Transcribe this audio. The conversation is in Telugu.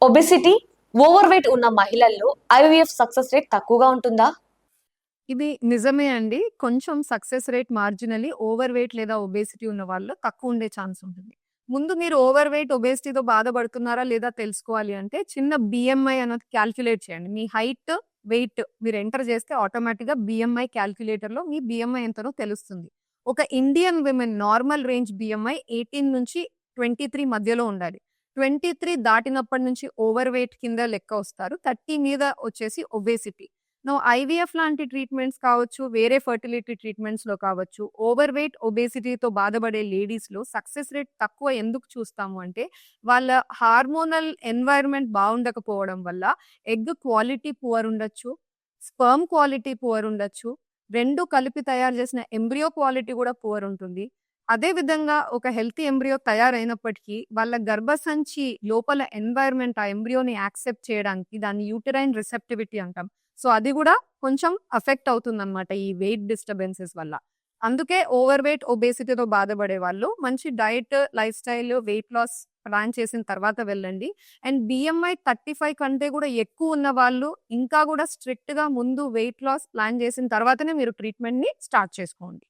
ఒబెసిటీ, ఓవర్ వెయిట్ ఉన్న మహిళల్లో ఐవీఎఫ్ సక్సెస్ రేట్ తక్కువగా ఉంటుందా? ఇది నిజమే అండి. కొంచెం success rate marginally over weight లేదా ఒబేసిటీ ఉన్న వాళ్ళలో తక్కువ ఉండే ఛాన్స్ ఉంటుంది. ముందు మీరు ఓవర్ వెయిట్, ఒబేసిటీతో బాధపడుతున్నారా లేదా తెలుసుకోవాలి అంటే చిన్న బీఎంఐ అన్నది క్యాల్క్యులేట్ చేయండి. మీ హైట్, వెయిట్ మీరు ఎంటర్ చేస్తే ఆటోమేటిక్‌గా బీఎంఐ క్యాల్క్యులేటర్‌లో మీ బీఎంఐ ఎంతనో తెలుస్తుంది. ఒక Indian women normal range BMI 18-23 మధ్యలో ఉండాలి. 23 దాటినప్పటి నుంచి ఓవర్ వెయిట్ కింద లెక్క వస్తారు. 30 మీద వచ్చేసి ఒబేసిటీ. ఐవీఎఫ్ లాంటి ట్రీట్మెంట్స్ కావచ్చు, వేరే ఫర్టిలిటీ ట్రీట్మెంట్స్‌లో కావచ్చు, ఓవర్ వెయిట్, ఒబేసిటీతో బాధపడే లేడీస్‌లో సక్సెస్ రేట్ తక్కువ ఎందుకు చూస్తాము అంటే, వాళ్ళ హార్మోనల్ ఎన్వైర్న్‌మెంట్ బాగుండకపోవడం వల్ల ఎగ్ క్వాలిటీ పువర్ ఉండొచ్చు, స్పెర్మ్ క్వాలిటీ పువర్ ఉండొచ్చు, 2 కలిపి తయారు చేసిన ఎంబ్రియో క్వాలిటీ కూడా పువర్ ఉంటుంది. అదే విధంగా ఒక హెల్తీ ఎంబ్రియో తయారైనప్పటికీ వాళ్ళ గర్భసంచి లోపల ఎన్వైర్న్‌మెంట్ ఆ ఎంబ్రియోని యాక్సెప్ట్ చేయడానికి దాన్ని యూటరైన్ రిసెప్టివిటీ అంటాం. సో అది కూడా కొంచెం అఫెక్ట్ అవుతుందన్నమాట ఈ వెయిట్ డిస్టర్బెన్సెస్ వల్ల. అందుకే ఓవర్ వెయిట్, ఒబేసిటీతో బాధపడే వాళ్ళు మంచి diet, lifestyle, weight loss plan చేసిన తర్వాత వెళ్ళండి. అండ్ బీఎంఐ 35 కంటే కూడా ఎక్కువ ఉన్న వాళ్ళు ఇంకా కూడా స్ట్రిక్ట్‌గా ముందు వెయిట్ లాస్ ప్లాన్ చేసిన తర్వాతనే మీరు ట్రీట్మెంట్‌ని స్టార్ట్ చేసుకోండి.